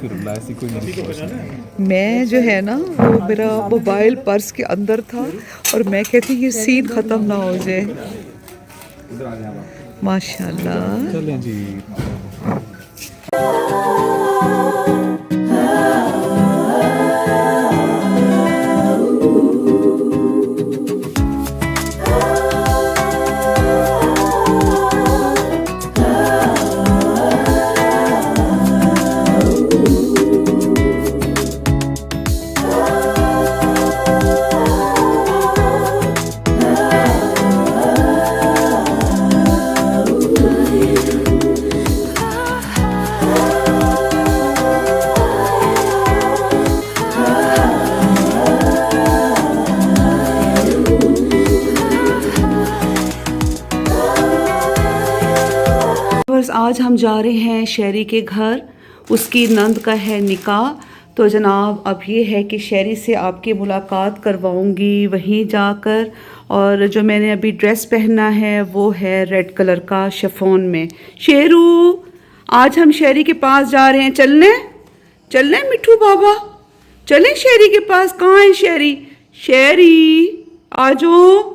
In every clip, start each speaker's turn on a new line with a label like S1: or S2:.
S1: अस्तगफिरुल्लाह, ऐसी कोई मेरी सोच नहीं।
S2: मैं जो है ना वो मेरा मोबाइल पर्स के अंदर था और मैं कहती ये सीन ख़त्म ना हो जाए। माशाल्लाह।
S1: चलें जी।
S2: बस आज हम जा रहे हैं शहरी के घर, उसकी नंद का है निकाह। तो जनाब अब ये है कि शहरी से आपकी मुलाकात करवाऊंगी वहीं जाकर। और जो मैंने अभी ड्रेस पहना है वो है रेड कलर का शिफॉन में। शेरू आज हम शहरी के पास जा रहे हैं, चलने चलने मिठू बाबा, चलें शहरी के पास। कहाँ है शहरी? शहरी आ जाओ।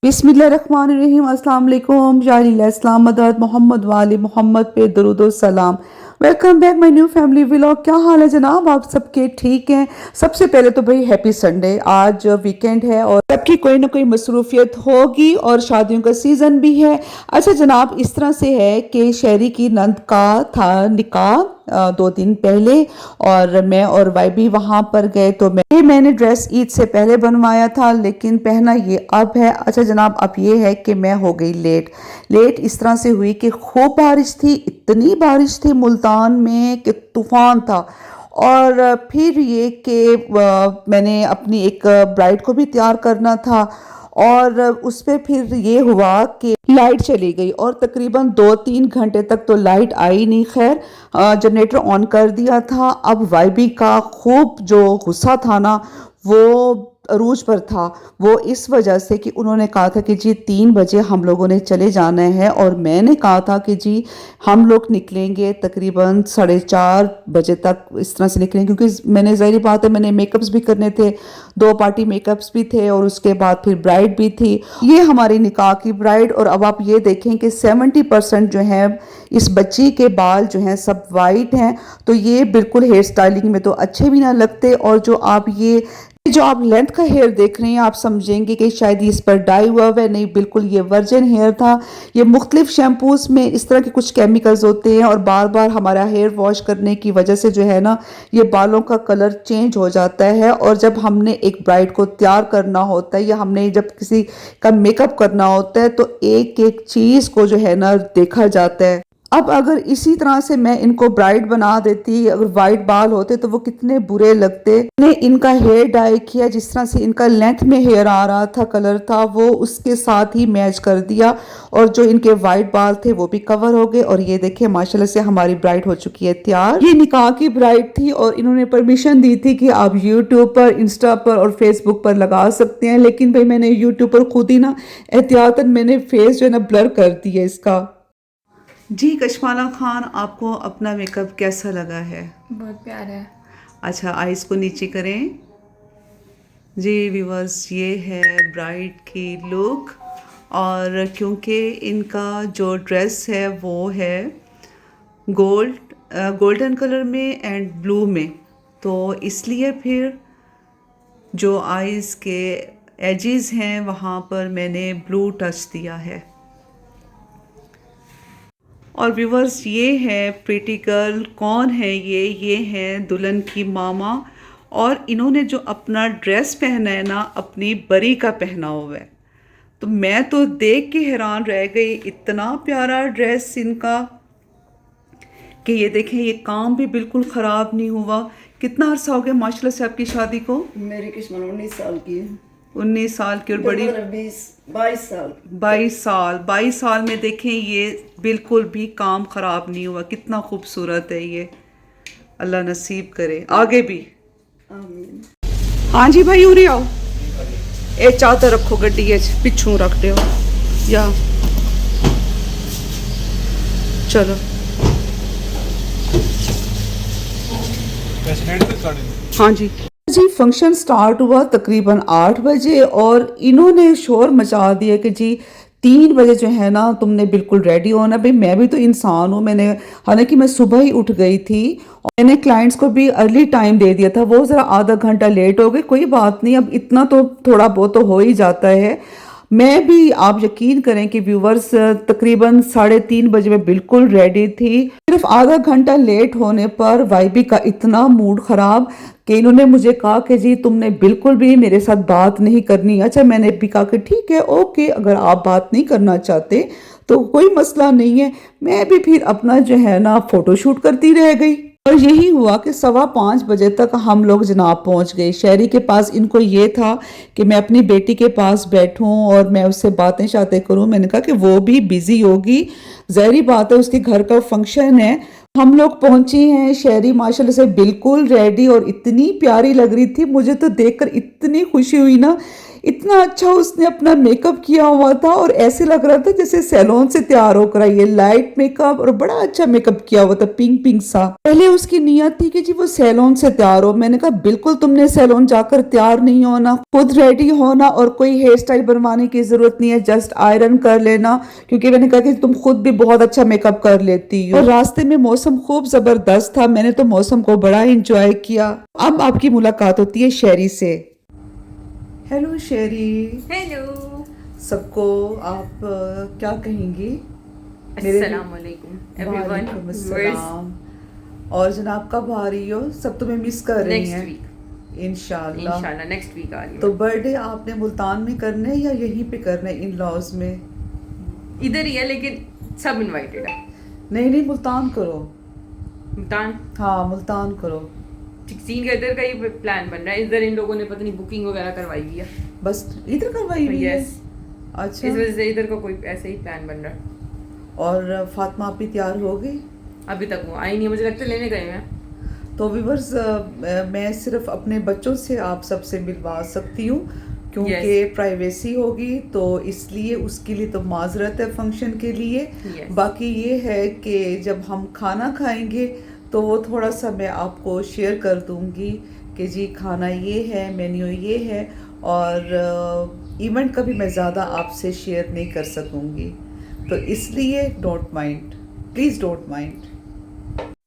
S2: बिस्मिल्लाहिर्रहमानिर्रहीम, अस्सलाम वालेकुम, जालिल इस्लाम मदद मोहम्मद वाले मोहम्मद पे दरूद सलाम। Welcome back my new family vlog. क्या हाल है जनाब, आप सबके ठीक हैं? सबसे पहले तो भाई हैप्पी संडे। आज वीकेंड है और सबकी कोई ना कोई मसरूफियत होगी और शादियों का सीज़न भी है। अच्छा जनाब, इस तरह से है कि शहरी की नंद का था निकाह 2 दिन पहले और मैं और भाई भी वहाँ पर गए। तो मैंने ड्रेस ईद से पहले बनवाया था लेकिन पहना ये अब है। अच्छा जनाब, अब ये है कि मैं हो गई लेट इस तरह से हुई कि खूब बारिश थी, इतनी बारिश थी मुल्तान में कि तूफ़ान था। और फिर ये कि मैंने अपनी एक ब्राइड को भी तैयार करना था और उस पर फिर ये हुआ कि लाइट चली गई और तकरीबन 2-3 घंटे तक तो लाइट आई नहीं। खैर जनरेटर ऑन कर दिया था। अब वाईबी का खूब जो गुस्सा था ना वो अरूज पर था। वो इस वजह से कि उन्होंने कहा था कि जी 3 बजे हम लोगों ने चले जाना है और मैंने कहा था कि जी हम लोग निकलेंगे तकरीबन 4:30 बजे तक, इस तरह से निकलेंगे क्योंकि मैंने ज़ाहिर बात है मैंने मेकअप्स भी करने थे, 2 पार्टी मेकअप्स भी थे और उसके बाद फिर ब्राइड भी थी। ये हमारी निकाह की ब्राइड। और अब आप ये देखें कि 70% जो है इस बच्ची के बाल जो हैं सब वाइट हैं। तो ये बिल्कुल हेयर स्टाइलिंग में तो अच्छे भी ना लगते। और जो आप लेंथ का हेयर देख रहे हैं आप समझेंगे कि शायद इस पर डाई हुआ है, नहीं बिल्कुल ये वर्जिन हेयर था। ये मुख्तलिफ शैम्पूज में इस तरह के कुछ केमिकल्स होते हैं और बार बार हमारा हेयर वॉश करने की वजह से जो है ना ये बालों का कलर चेंज हो जाता है। और जब हमने एक ब्राइड को तैयार करना होता है या हमने जब किसी का मेकअप करना होता है तो एक एक चीज़ को जो है ना देखा जाता है। अब अगर इसी तरह से मैं इनको ब्राइड बना देती, अगर वाइट बाल होते तो वो कितने बुरे लगते। मैंने इनका हेयर डाई किया, जिस तरह से इनका लेंथ में हेयर आ रहा था, कलर था, वो उसके साथ ही मैच कर दिया और जो इनके वाइट बाल थे वो भी कवर हो गए। और ये देखिए माशाल्लाह से हमारी ब्राइड हो चुकी है तैयार। ये निकाह की ब्राइड थी और इन्होंने परमिशन दी थी कि आप यूट्यूब पर, इंस्टा पर और फेसबुक पर लगा सकते हैं। लेकिन भाई मैंने यूट्यूब पर खुद ही ना एहतियातन मैंने फेस जो है ना ब्लर कर दिया इसका। जी कशमाला खान, आपको अपना मेकअप कैसा लगा है?
S3: बहुत प्यारा है।
S2: अच्छा आइज़ को नीचे करें। जी व्यूअर्स, ये है ब्राइड की लुक। और क्योंकि इनका जो ड्रेस है वो है गोल्डन कलर में एंड ब्लू में, तो इसलिए फिर जो आइज़ के एजेस हैं वहाँ पर मैंने ब्लू टच दिया है। और व्यूवर्स, ये है प्रीटी गर्ल। कौन है ये हैं दुल्हन की मामा। और इन्होंने जो अपना ड्रेस पहना है ना अपनी बरी का पहना हुआ है, तो मैं तो देख के हैरान रह गई। इतना प्यारा ड्रेस इनका कि ये देखें, ये काम भी बिल्कुल ख़राब नहीं हुआ। कितना अर्सा हो गया माशाल्लाह से आपकी शादी को?
S4: मेरी किस्मत 19 साल की है।
S2: 19 साल की। और बड़ी
S4: 22 साल।
S2: 22 साल में देखें ये बिल्कुल भी काम ख़राब नहीं हुआ। कितना खूबसूरत है ये, अल्लाह नसीब करे आगे भी।
S4: आमीन।
S2: हाँ जी भाई, उरे आओ। ए चादर रखो गड्डी पिछू रख दो या चलो।
S1: वैसे 1:30 तक स्टार्ट है।
S2: हाँ जी फंक्शन स्टार्ट हुआ तकरीबन 8 बजे और इन्होंने शोर मचा दिया कि जी 3 बजे जो है ना तुमने बिल्कुल रेडी होना। भाई मैं भी तो इंसान हूँ, मैंने हालांकि मैं सुबह ही उठ गई थी और मैंने क्लाइंट्स को भी अर्ली टाइम दे दिया था, वो ज़रा आधा घंटा लेट हो गए, कोई बात नहीं, अब इतना तो थोड़ा बहुत तो हो ही जाता है। मैं भी, आप यकीन करें कि व्यूवर्स, तकरीबन 3:30 बजे मैं बिल्कुल रेडी थी। सिर्फ आधा घंटा लेट होने पर वाइबी का इतना मूड ख़राब कि इन्होंने मुझे कहा कि जी तुमने बिल्कुल भी मेरे साथ बात नहीं करनी। अच्छा मैंने भी कहा कि ठीक है ओके, अगर आप बात नहीं करना चाहते तो कोई मसला नहीं है। मैं भी फिर अपना जो है ना फ़ोटोशूट करती रह गई और यही हुआ कि 5:15 बजे तक हम लोग जनाब पहुंच गए शहरी के पास। इनको ये था कि मैं अपनी बेटी के पास बैठूं और मैं उससे बातें शातें करूं। मैंने कहा कि वो भी बिजी होगी, ज़ाहिर बात है उसके घर का फंक्शन है। हम लोग पहुंचे हैं, शहरी माशाल्लाह से बिल्कुल रेडी और इतनी प्यारी लग रही थी, मुझे तो देखकर इतनी खुशी हुई ना। इतना अच्छा उसने अपना मेकअप किया हुआ था और ऐसे लग रहा था जैसे सैलून से तैयार होकर आई है, लाइट मेकअप और बड़ा अच्छा मेकअप किया हुआ था, पिंक पिंक सा। पहले उसकी नियत थी कि जी वो सैलून से तैयार हो। मैंने कहा बिल्कुल तुमने सैलून जाकर तैयार नहीं होना, खुद रेडी होना और कोई हेयर स्टाइल बनवाने की जरूरत नहीं है, जस्ट आयरन कर लेना, क्योंकि मैंने कहा कि तुम खुद भी बहुत अच्छा मेकअप कर लेती हो। और रास्ते में मौसम खूब जबरदस्त था, मैंने तो मौसम को बड़ा इंजॉय किया। अब आपकी मुलाकात होती है शहरी से। हेलो शेरी।
S3: हेलो
S2: सबको आप क्या कहेंगी?
S3: अस्सलामुअलैकुम एवरीवन।
S2: वालेकुम अस्सलाम। और जनाब कब आ रही हो? सब तुम्हें मिस कर रही हैं।
S3: नेक्स्ट वीक
S2: इंशाल्लाह।
S3: इंशाल्लाह नेक्स्ट वीक आ रही
S2: तो
S3: हूँ।
S2: बर्थडे आपने मुल्तान में करना है या यहीं पे करना है इन लॉज में?
S3: इधर ही है लेकिन सब इनवाइटेड है।
S2: नहीं मुल्तान करो।
S3: मुल्तान
S2: हाँ मुल्तान करो।
S3: सीन का इधर का ही प्लान बन रहा है। इधर इन लोगों ने पता नहीं बुकिंग वगैरह करवाई हुई है।
S2: बस इधर करवाई हुई है?
S3: यस,
S2: अच्छा।
S3: इस वजह से इधर का कोई ऐसे ही प्लान बन रहा है।
S2: और फातिमा आप भी तैयार हो गई?
S3: अभी तक वो आई नहीं, मुझे लगता है लेने गए हैं।
S2: तो व्यूअर्स मैं सिर्फ अपने बच्चों से आप सबसे मिलवा सकती हूँ क्योंकि प्राइवेसी होगी, तो इसलिए उसके लिए तो माजरत है फंक्शन के लिए। बाकी ये है कि जब हम खाना खाएंगे तो वो थोड़ा सा मैं आपको शेयर कर दूंगी कि जी खाना ये है, मेन्यू ये है, और इवेंट का भी मैं ज़्यादा आपसे शेयर नहीं कर सकूंगी, तो इसलिए don't mind, please don't mind.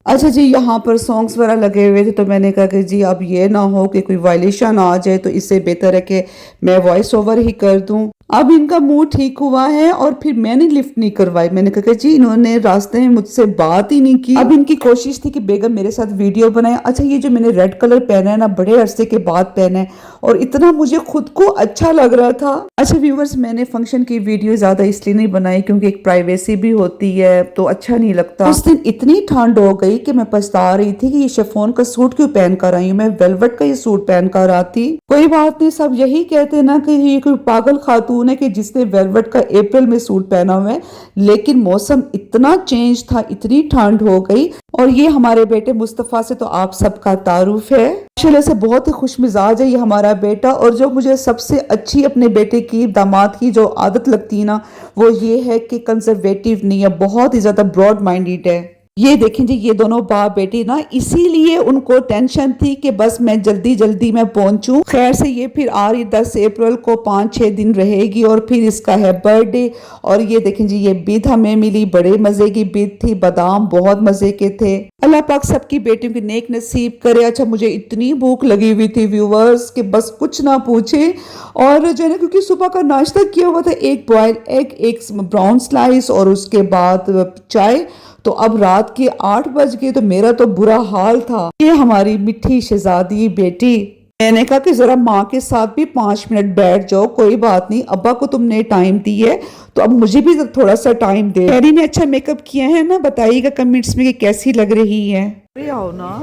S2: अच्छा जी, यहाँ पर सॉन्ग्स वगैरह लगे हुए थे तो मैंने कहा कि जी अब ये ना हो कि कोई वायलेशन आ जाए, तो इससे बेहतर है कि मैं वॉइस ओवर ही कर दूँ। अब इनका मूड ठीक हुआ है और फिर मैंने लिफ्ट नहीं करवाई। मैंने कहा कि जी इन्होंने रास्ते में मुझसे बात ही नहीं की। अब इनकी कोशिश थी कि बेगम मेरे साथ वीडियो बनाए। अच्छा ये जो मैंने रेड कलर पहना है ना, बड़े अरसे के बाद पहना है और इतना मुझे खुद को अच्छा लग रहा था। अच्छा व्यूवर्स, मैंने फंक्शन की वीडियो ज़्यादा इसलिए नहीं बनाई क्योंकि एक प्राइवेसी भी होती है तो अच्छा नहीं लगता। उस दिन इतनी ठंड हो गई कि मैं पछता रही थी कि ये शिफॉन का सूट क्यों पहन कर आई हूँ, मैं वेलवेट का ये सूट पहन कर आती। कोई बात नहीं, सब यही कहते ना कि ये कोई पागल खातून है कि जिसने वेलवेट का अप्रैल में सूट पहना हुआ है, लेकिन मौसम इतना चेंज था, इतनी ठंड हो गई। और ये हमारे बेटे मुस्तफ़ा से तो आप सबका तारुफ है, माशाल्लाह से बहुत ही खुश मिजाज है ये हमारा बेटा। और जो मुझे सबसे अच्छी अपने बेटे की, दामाद की जो आदत लगती है ना, वो ये है कि कंजर्वेटिव नहीं है, बहुत ही ज्यादा ब्रॉड माइंडेड है। ये देखें जी, ये दोनों बाप बेटी ना, इसीलिए उनको टेंशन थी कि बस मैं जल्दी जल्दी में पहुंचूं। खैर से ये फिर आ रही 10 अप्रैल को, 5-6 दिन रहेगी और फिर इसका है बर्थडे। और ये देखें जी, ये बीत हमें मिली, बड़े मजे की बीत थी, बादाम बहुत मजे के थे। अल्लाह पाक सबकी बेटियों की नेक नसीब करे। अच्छा मुझे इतनी भूख लगी हुई थी व्यूवर्स कि बस कुछ ना पूछे। और जो है ना, क्योंकि सुबह का नाश्ता किया हुआ था, एक बॉयल एग, एक ब्राउन स्लाइस और उसके बाद चाय, तो अब रात के 8 बज गए तो मेरा तो बुरा हाल था। ये हमारी मिठी शहजादी बेटी, मैंने कहा कि जरा माँ के साथ भी 5 मिनट बैठ जाओ, कोई बात नहीं, अब्बा को तुमने टाइम दी है तो अब मुझे भी थोड़ा सा टाइम दे। हैरी ने अच्छा मेकअप किया है ना, बताइएगा कमेंट्स में कि कैसी लग रही है। आओ ना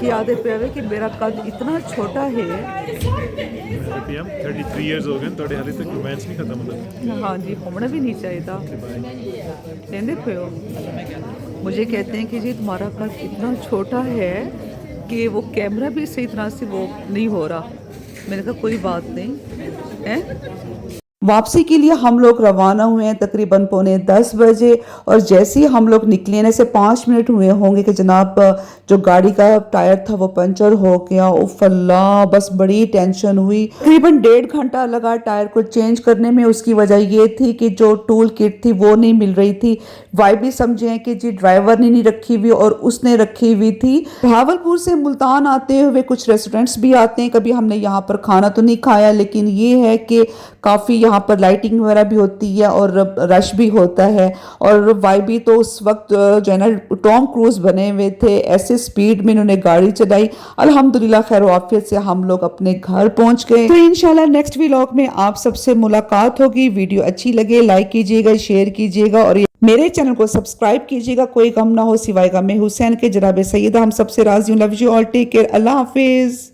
S2: कि आदे पे कि मेरा कद इतना छोटा है।
S1: 33 ਇਅਰਸ ਹੋ ਗਏ ਤੁਹਾਡੇ ਹਾਲੇ ਤੱਕ ਰੋਮਾਂਸ ਨਹੀਂ ਖਤਮ ਹੁੰਦਾ।
S2: हाँ जी, होना भी नहीं चाहिए था। देखो मुझे कहते हैं कि जी तुम्हारा कद इतना छोटा है कि वो कैमरा भी सही तरह से वो नहीं हो रहा। मैंने कहा कोई बात नहीं है। वापसी के लिए हम लोग रवाना हुए हैं तकरीबन 9:45 बजे और जैसे ही हम लोग निकले ना से 5 मिनट हुए होंगे कि जनाब जो गाड़ी का टायर था वो पंचर हो गया। उफ अल्लाह, बस बड़ी टेंशन हुई। तकरीबन 1.5 घंटा लगा टायर को चेंज करने में। उसकी वजह ये थी कि जो टूल किट थी वो नहीं मिल रही थी। वाई भी समझे कि जी ड्राइवर ने नहीं रखी हुई और उसने रखी हुई थी। भावलपुर से मुल्तान आते हुए कुछ रेस्टोरेंट्स भी आते हैं, कभी हमने यहाँ पर खाना तो नहीं खाया, लेकिन ये है कि काफ़ी यहाँ पर लाइटिंग वगैरह भी होती है और रश भी होता है। और वाई भी तो उस वक्त जो है ना टॉम क्रूज बने हुए थे, ऐसे स्पीड में इन्होंने गाड़ी चलाई। अल्हम्दुलिल्लाह खैर आफियत से हम लोग अपने घर पहुंच गए। तो इंशाल्लाह नेक्स्ट व्लॉग में आप सबसे मुलाकात होगी। वीडियो अच्छी लगे लाइक कीजिएगा, शेयर कीजिएगा और मेरे चैनल को सब्सक्राइब कीजिएगा। कोई गम ना हो सिवाय गम हुसैन के। जनाब सैयदा हम सबसे राजी हूँ। Love you all, take care, अल्लाह हाफिज।